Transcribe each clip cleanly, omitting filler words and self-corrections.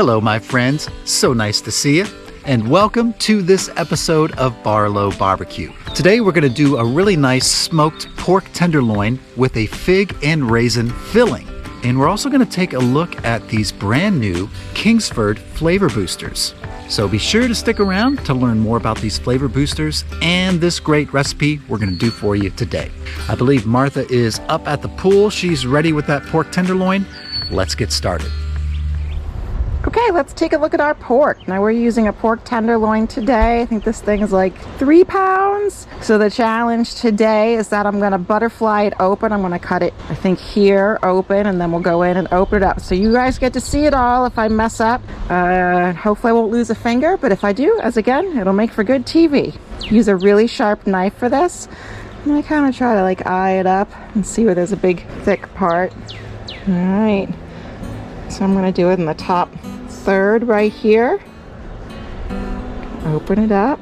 Hello, my friends. So nice to see you. And welcome to this episode of Barlow BBQ. Today we're going to do a really nice smoked pork tenderloin with a fig and raisin filling. And we're also going to take a look at these brand new Kingsford flavor boosters. So be sure to stick around to learn more about these flavor boosters and this great recipe we're going to do for you today. I believe Martha is up at the pool. She's ready with that pork tenderloin. Let's get started. Okay, let's take a look at our pork. Now we're using a pork tenderloin today. I think this thing is like 3 pounds. So the challenge today is that I'm gonna butterfly it open. I'm gonna cut it, I think here, open, and then we'll go in and open it up. So you guys get to see it all. If I mess up, hopefully I won't lose a finger, but if I do, as again, it'll make for good TV. Use a really sharp knife for this. And I kind of try to like eye it up and see where there's a big thick part. All right, so I'm gonna do it in the top third right here. Open it up.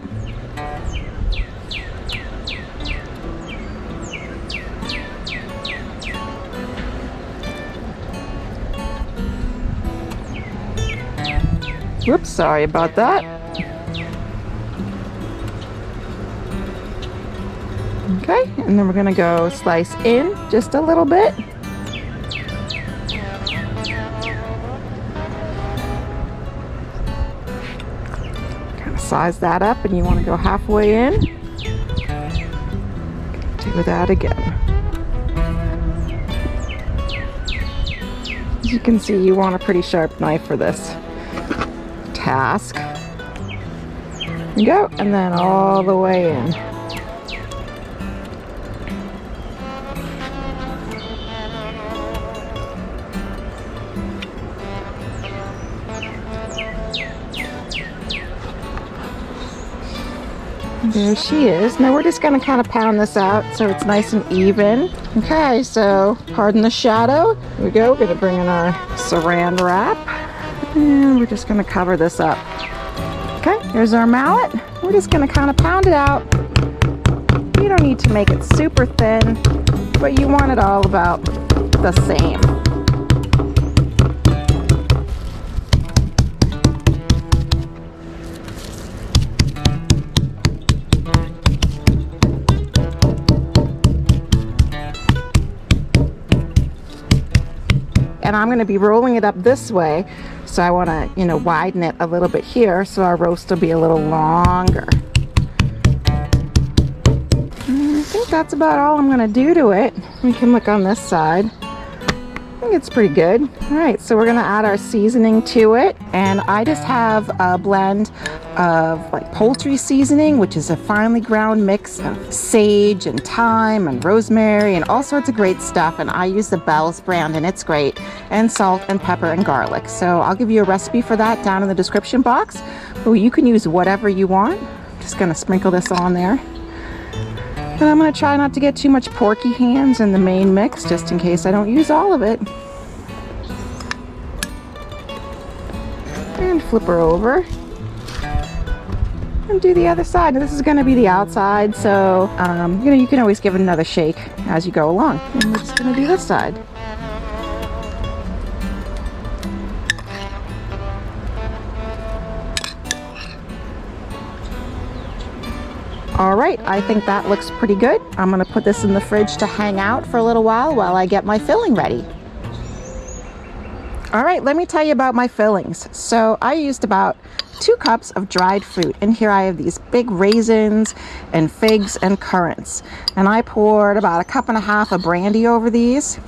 Whoops, sorry about that. Okay, and then we're gonna go slice in just a little bit. Size that up, and you want to go halfway in. Do that again. As you can see, you want a pretty sharp knife for this task. There you go, and then all the way in. There she is. Now we're just going to kind of pound this out so it's nice and even. Okay, so pardon the shadow. Here we go. We're going to bring in our saran wrap. And we're just going to cover this up. Okay, here's our mallet. We're just going to kind of pound it out. You don't need to make it super thin, but you want it all about the same. And I'm going to be rolling it up this way, so I want to, widen it a little bit here so our roast will be a little longer. I think that's about all I'm going to do to it. We can look on this side. I think it's pretty good. All right, so we're going to add our seasoning to it, and I just have a blend of like poultry seasoning, which is a finely ground mix of sage and thyme and rosemary and all sorts of great stuff, and I use the Bell's brand and it's great, and salt and pepper and garlic. So I'll give you a recipe for that down in the description box, but you can use whatever you want. I'm just going to sprinkle this on there, and I'm going to try not to get too much porky hands in the main mix just in case I don't use all of it. And flip her over and do the other side. Now, this is going to be the outside, so you can always give it another shake as you go along. And we're just going to do this side. All right, I think that looks pretty good. I'm going to put this in the fridge to hang out for a little while I get my filling ready. All right, let me tell you about my fillings. So I used about 2 cups of dried fruit, and here I have these big raisins and figs and currants, and I poured about 1.5 cups of brandy over these,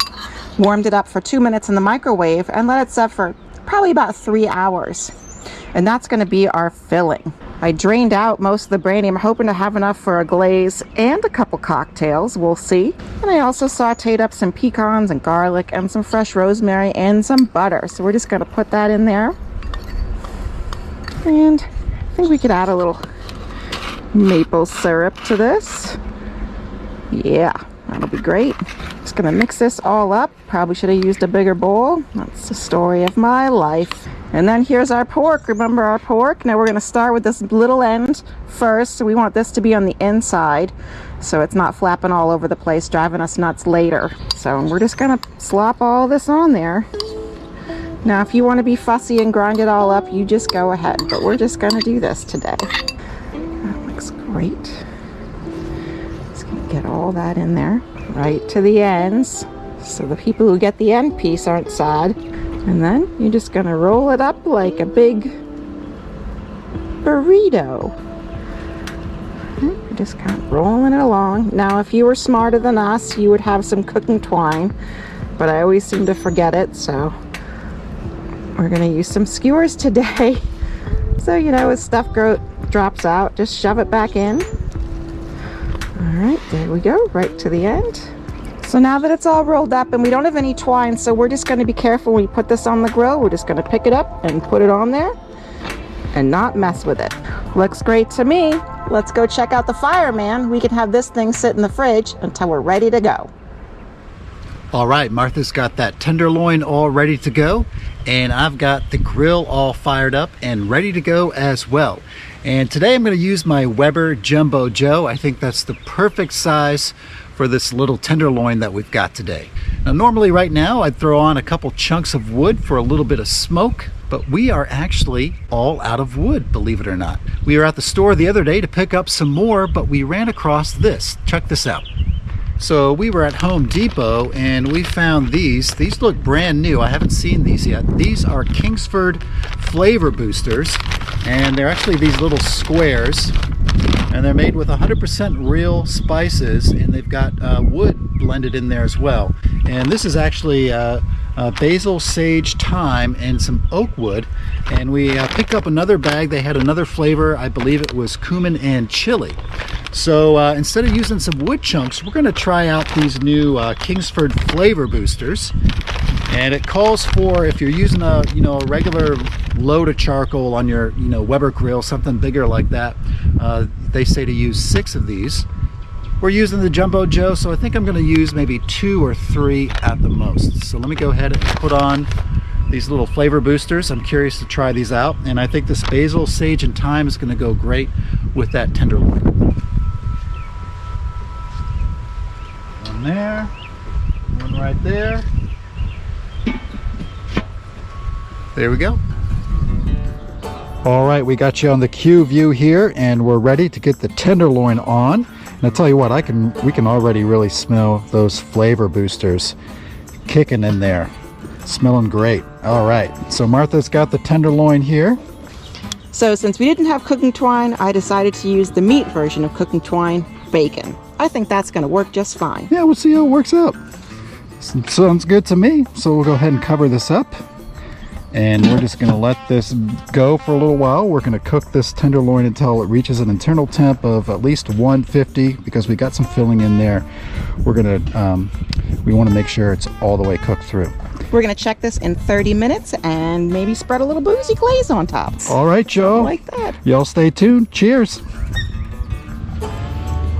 warmed it up for 2 minutes in the microwave, and let it set for probably about 3 hours, and that's going to be our filling. I drained out most of the brandy. I'm hoping to have enough for a glaze and a couple cocktails. We'll see. And I also sauteed up some pecans and garlic and some fresh rosemary and some butter. So we're just going to put that in there. And I think we could add a little maple syrup to this. Yeah, that'll be great. Just going to mix this all up. Probably should have used a bigger bowl. That's the story of my life. And then here's our pork. Remember our pork? Now we're going to start with this little end first. So we want this to be on the inside so it's not flapping all over the place, driving us nuts later. So we're just going to slop all this on there. Now, if you want to be fussy and grind it all up, you just go ahead. But we're just going to do this today. That looks great. Just going to get all that in there, right to the ends, so the people who get the end piece aren't sad. And then you're just going to roll it up like a big burrito. You're just kind of rolling it along. Now, if you were smarter than us, you would have some cooking twine, but I always seem to forget it, so we're going to use some skewers today. So, you know, as stuff drops out, just shove it back in. All right, there we go, right to the end. So now that it's all rolled up, and we don't have any twine, so we're just going to be careful when we put this on the grill. We're just going to pick it up and put it on there and not mess with it. Looks great to me. Let's go check out the fire, man. We can have this thing sit in the fridge until we're ready to go. All right, Martha's got that tenderloin all ready to go, and I've got the grill all fired up and ready to go as well. And today I'm going to use my Weber Jumbo Joe. I think that's the perfect size for this little tenderloin that we've got today. Now, normally right now I'd throw on a couple chunks of wood for a little bit of smoke, but we are actually all out of wood, believe it or not. We were at the store the other day to pick up some more, but we ran across this. Check this out. So we were at Home Depot and we found these. These look brand new. I haven't seen these yet. These are Kingsford flavor boosters, and they're actually these little squares, and they're made with 100% real spices, and they've got wood blended in there as well. And this is actually basil, sage, thyme, and some oak wood. And we picked up another bag. They had another flavor. I believe it was cumin and chili. So instead of using some wood chunks, we're going to try out these new Kingsford flavor boosters. And it calls for, if you're using a regular load of charcoal on your Weber grill, something bigger like that, they say to use 6 of these. We're using the Jumbo Joe, so I think I'm going to use maybe 2 or 3 at the most. So let me go ahead and put on these little flavor boosters. I'm curious to try these out, and I think this basil, sage, and thyme is going to go great with that tenderloin. One there, one right there. There we go. All right, we got you on the Q view here, and we're ready to get the tenderloin on. And I'll tell you what, we can already really smell those flavor boosters kicking in there. Smelling great. All right, so Martha's got the tenderloin here. So since we didn't have cooking twine, I decided to use the meat version of cooking twine, bacon. I think that's going to work just fine. Yeah, we'll see how it works out. Sounds good to me. So we'll go ahead and cover this up. And we're just going to let this go for a little while. We're going to cook this tenderloin until it reaches an internal temp of at least 150, because we got some filling in there. We're going to, we want to make sure it's all the way cooked through. We're going to check this in 30 minutes and maybe spread a little boozy glaze on top. All right, Joe. Like that. Y'all stay tuned. Cheers.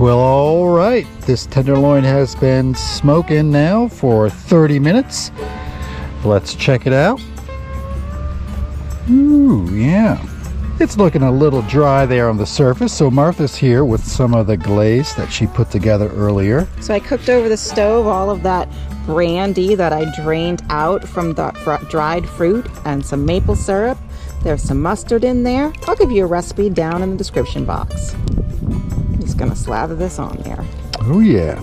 Well, all right. This tenderloin has been smoking now for 30 minutes. Let's check it out. Ooh, yeah. It's looking a little dry there on the surface, so Martha's here with some of the glaze that she put together earlier. So I cooked over the stove all of that brandy that I drained out from the dried fruit and some maple syrup. There's some mustard in there. I'll give you a recipe down in the description box. I'm just gonna slather this on there. Oh yeah.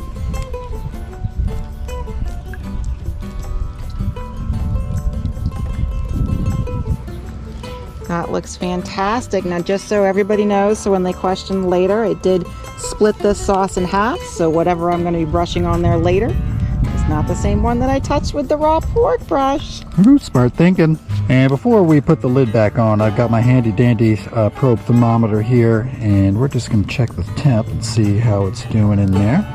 That looks fantastic. Now, just so everybody knows, so when they question later, I did split this sauce in half, so whatever I'm going to be brushing on there later is not the same one that I touched with the raw pork brush. Ooh, smart thinking. And before we put the lid back on, I've got my handy dandy probe thermometer here, and we're just going to check the temp and see how it's doing in there.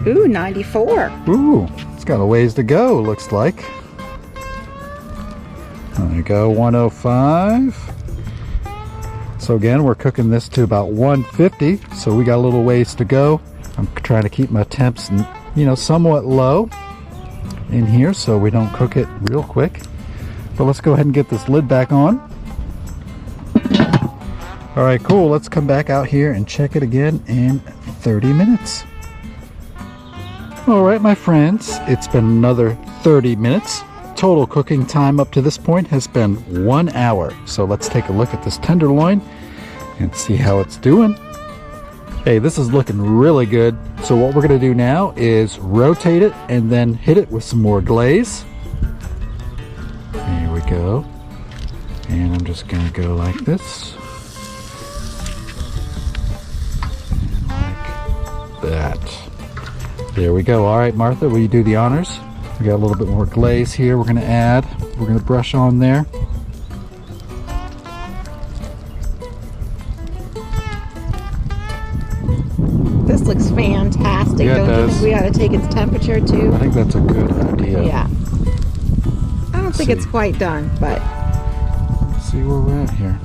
Ooh, 94. Ooh. Got a ways to go, looks like. There you go, 105. So again, we're cooking this to about 150, so we got a little ways to go. I'm trying to keep my temps, somewhat low in here so we don't cook it real quick. But let's go ahead and get this lid back on. All right, cool. Let's come back out here and check it again in 30 minutes. All right, my friends, it's been another 30 minutes. Total cooking time up to this point has been 1 hour. So let's take a look at this tenderloin and see how it's doing. Hey, this is looking really good. So what we're gonna do now is rotate it and then hit it with some more glaze. There we go. And I'm just gonna go like this. And like that. There we go. All right, Martha, will you do the honors? We got a little bit more glaze here we're gonna add. We're gonna brush on there. This looks fantastic. Yeah, it Don't you does. think we ought to take its temperature too? I think that's a good idea. Yeah. I don't think it's quite done, but Let's see where we're at here.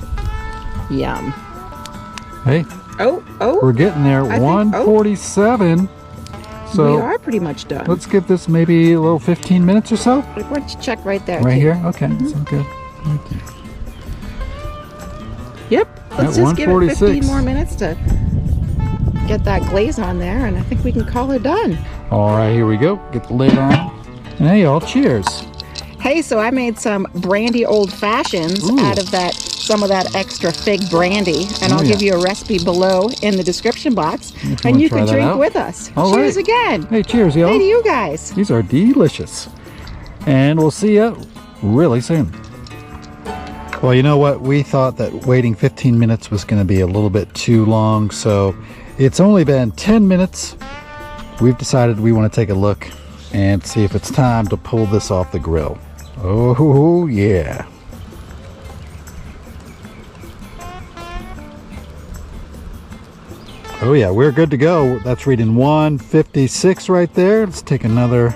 yum. Hey, Oh, we're getting there. I think- 147. So we are pretty much done. let's give this maybe a little 15 minutes or so. Why don't you check right there? Right too? here? Okay, sounds good. Right there. Yep. Let's At just give it 146. 15 more minutes to get that glaze on there, and I think we can call it done. All right, here we go. Get the lid on. And hey, y'all, cheers. Hey, so I made some brandy old fashions Ooh. out of some of that extra fig brandy, and Oh, I'll yeah. give you a recipe below in the description box, If you and wanna you try can that drink out. with us. All Cheers right. again. Hey, cheers, y'all. Hey to you guys. These are delicious. And we'll see you really soon. Well, you know what? We thought that waiting 15 minutes was going to be a little bit too long, so it's only been 10 minutes. We've decided we want to take a look and see if it's time to pull this off the grill. Oh, yeah. Oh, yeah, we're good to go. That's reading 156 right there. Let's take another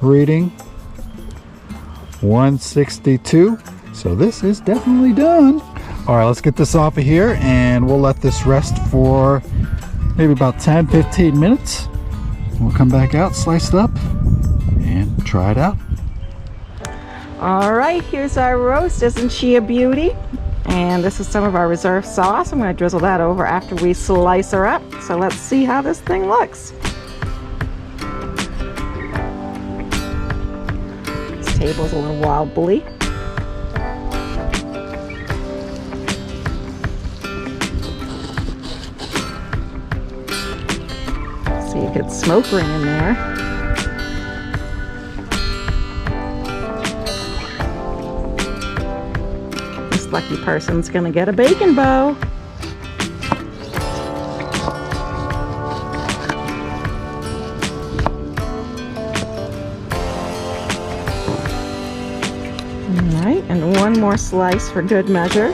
reading. 162. So this is definitely done. All right, let's get this off of here and we'll let this rest for maybe about 10-15 minutes. We'll come back out, slice it up, and try it out. All right, here's our roast. Isn't she a beauty? And this is some of our reserve sauce. I'm going to drizzle that over after we slice her up. So let's see how this thing looks. This table's a little wobbly. See a good smoke ring in there. This lucky person's gonna get a bacon bow. All right, and one more slice for good measure.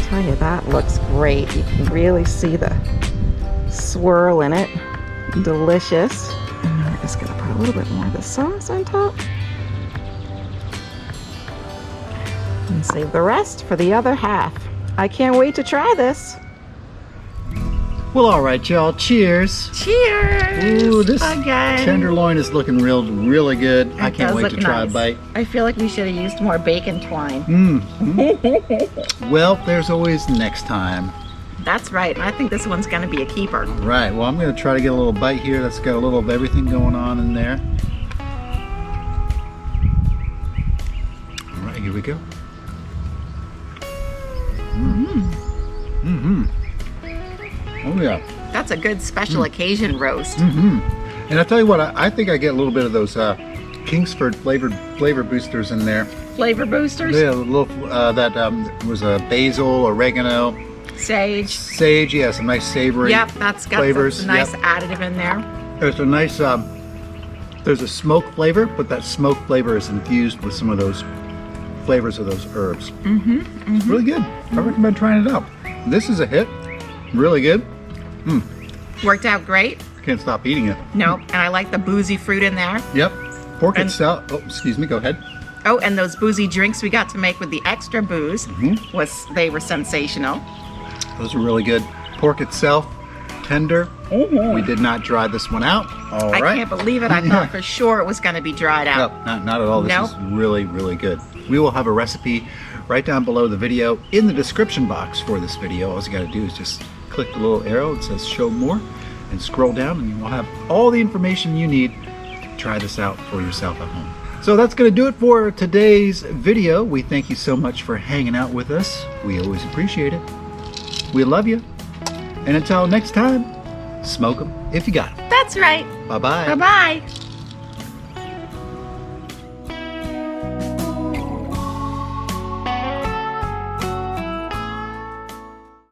Tell you, that looks great. You can really see the swirl in it. Delicious. And then we're just gonna put a little bit more of the sauce on top. And save the rest for the other half. I can't wait to try this. Well, all right, y'all. Cheers. Cheers! Ooh, this again. tenderloin is looking really good. I can't does wait look to try nice. a bite. I feel like we should have used more bacon twine. Well, there's always next time. That's right. And I think this one's gonna be a keeper. Right, well, I'm going to try to get a little bite here that's got a little of everything going on in there. All right, here we go. Oh, yeah. That's a good special occasion roast. And I tell you what, I think I get a little bit of those Kingsford flavor boosters in there. Flavor boosters. Yeah, a little that was a basil, oregano, Sage. sage. Yeah, some nice savory. Yep, that's got flavors. some nice Yep. additive in there. There's a nice there's a smoke flavor, but that smoke flavor is infused with some of those flavors of those herbs. It's really good. I recommend trying it out. This is a hit. Really good. Worked out great. Can't stop eating it. Nope. And I like the boozy fruit in there. Yep. Pork And- itself. Oh, excuse me. Go ahead. Oh, and those boozy drinks we got to make with the extra booze they were sensational. Those are really good. Pork itself, tender. We did not dry this one out. All I right. can't believe it. I thought for sure it was going to be dried out. No, not at all. This Nope. is really good. We will have a recipe right down below the video in the description box for this video. All you got to do is just click the little arrow that says show more and scroll down, and you'll have all the information you need to try this out for yourself at home. So that's going to do it for today's video. We thank you so much for hanging out with us. We always appreciate it. We love you. And until next time, smoke them if you got them. That's right. Bye-bye. Bye-bye.